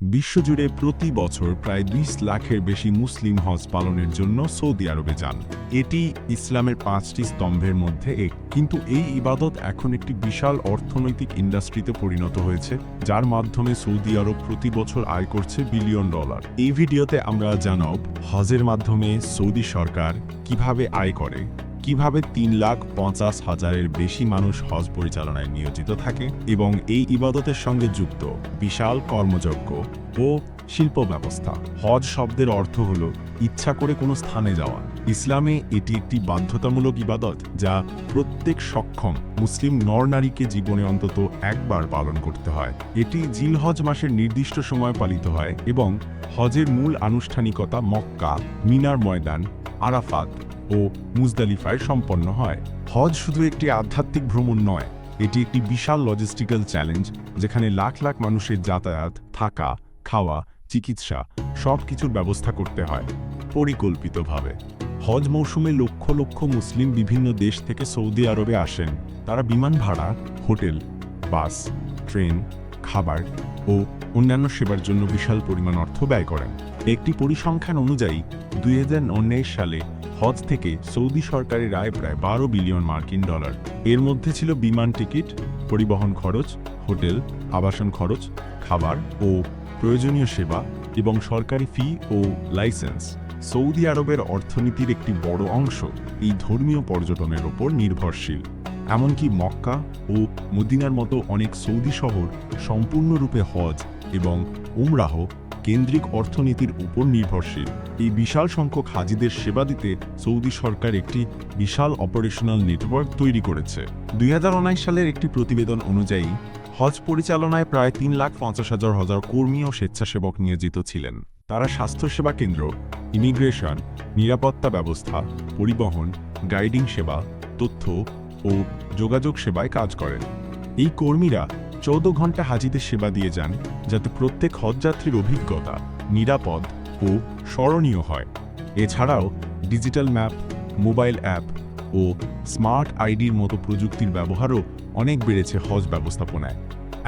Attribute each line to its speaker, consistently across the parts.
Speaker 1: বিশ্বজুড়ে প্রতি বছর প্রায় ২০ লাখের বেশি মুসলিম হজ পালনের জন্য সৌদি আরবে যান। এটি ইসলামের ৫টি স্তম্ভের মধ্যে এক। কিন্তু এই ইবাদত এখন একটি বিশাল অর্থনৈতিক ইন্ডাস্ট্রিতে পরিণত হয়েছে, যার মাধ্যমে সৌদি আরব প্রতি বছর আয় করছে বিলিয়ন ডলার। এই ভিডিওতে আমরা জানব হজের মাধ্যমে সৌদি সরকার কিভাবে আয় করে, কিভাবে ৩,৫০,০০০-এর বেশি মানুষ হজ পরিচালনায় নিয়োজিত থাকে এবং এই ইবাদতের সঙ্গে যুক্ত বিশাল কর্মযজ্ঞ ও শিল্প ব্যবস্থা। হজ শব্দের অর্থ হল ইচ্ছা করে কোনো স্থানে যাওয়া। ইসলামে এটি একটি বাধ্যতামূলক ইবাদত, যা প্রত্যেক সক্ষম মুসলিম নরনারীকে জীবনে অন্তত একবার পালন করতে হয়। এটি জিলহজ মাসের নির্দিষ্ট সময় পালিত হয় এবং হজের মূল আনুষ্ঠানিকতা মক্কা, মিনার ময়দান, আরাফাত ও মুজদালিফায় সম্পন্ন হয়। হজ শুধু একটি আধ্যাত্মিক ভ্রমণ নয়, এটি একটি বিশাল লজিস্টিক্যাল চ্যালেঞ্জ, যেখানে লাখ লাখ মানুষের যাতায়াত, থাকা, খাওয়া, চিকিৎসা সব কিছুর ব্যবস্থা করতে হয় পরিকল্পিতভাবে। হজ মৌসুমে লক্ষ লক্ষ মুসলিম বিভিন্ন দেশ থেকে সৌদি আরবে আসেন। তারা বিমান ভাড়া, হোটেল, বাস, ট্রেন, খাবার ও অন্যান্য সেবার জন্য বিশাল পরিমাণ অর্থ ব্যয় করেন। একটি পরিসংখ্যান অনুযায়ী ২০১৯ সালে হজ থেকে সৌদি সরকারের আয় প্রায় ১২ বিলিয়ন মার্কিন ডলার। এর মধ্যে ছিল বিমান টিকিট, পরিবহন খরচ, হোটেল, আবাসন খরচ, খাবার ও প্রয়োজনীয় সেবা এবং সরকারি ফি ও লাইসেন্স। সৌদি আরবের অর্থনীতির একটি বড় অংশ এই ধর্মীয় পর্যটনের ওপর নির্ভরশীল। এমনকি মক্কা ও মদিনার মতো অনেক সৌদি শহর সম্পূর্ণরূপে হজ এবং উমরাহ কেন্দ্রিক অর্থনীতির উপর নির্ভরশীল। এই বিশাল সংখ্যক হাজিদের সেবা দিতে সৌদি সরকার একটি বিশাল অপারেশনাল নেটওয়ার্ক তৈরি করেছে। ২০১৯ সালের একটি প্রতিবেদন অনুযায়ী হজ পরিচালনায় প্রায় ৩,৫০,০০০ কর্মী ও স্বেচ্ছাসেবক নিয়োজিত ছিলেন। তারা স্বাস্থ্যসেবা কেন্দ্র, ইমিগ্রেশন, নিরাপত্তা ব্যবস্থা, পরিবহন, গাইডিং সেবা, তথ্য ও যোগাযোগ সেবায় কাজ করেন। এই কর্মীরা ১৪ ঘন্টা হাজিদের সেবা দিয়ে যান, যাতে প্রত্যেক হজযাত্রীর অভিজ্ঞতা নিরাপদ ও স্মরণীয় হয়। এছাড়াও ডিজিটাল ম্যাপ, মোবাইল অ্যাপ ও স্মার্ট আইডির মতো প্রযুক্তির ব্যবহারও অনেক বেড়েছে হজ ব্যবস্থাপনায়।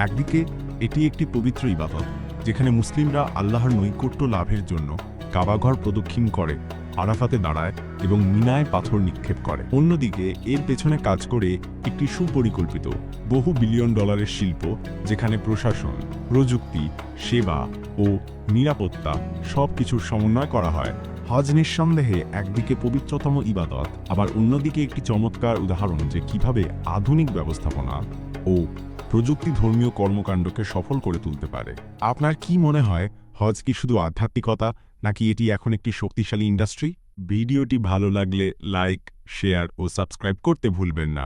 Speaker 1: একদিকে এটি একটি পবিত্র ইবাদত, যেখানে মুসলিমরা আল্লাহর নৈকট্য লাভের জন্য কাবাঘর প্রদক্ষিণ করে, আরাফাতে দাঁড়ায় এবং মিনায় পাথর নিক্ষেপ করে। অন্যদিকে এর পেছনে কাজ করে একটি সুপরিকল্পিত বহু বিলিয়ন ডলারের শিল্প, যেখানে প্রশাসন, প্রযুক্তি, সেবা ও নিরাপত্তা সব কিছুর সমন্বয় করা হয়। হজ নিঃসন্দেহে একদিকে পবিত্রতম ইবাদত, আবার অন্যদিকে একটি চমৎকার উদাহরণ যে কিভাবে আধুনিক ব্যবস্থাপনা ও প্রযুক্তি ধর্মীয় কর্মকাণ্ডকে সফল করে তুলতে পারে। আপনার কি মনে হয়, হজ কি শুধু আধ্যাত্মিকতা, নাকি এটি এখন একটি শক্তিশালী ইন্ডাস্ট্রি? ভিডিওটি ভালো লাগলে লাইক, শেয়ার ও সাবস্ক্রাইব করতে ভুলবেন না।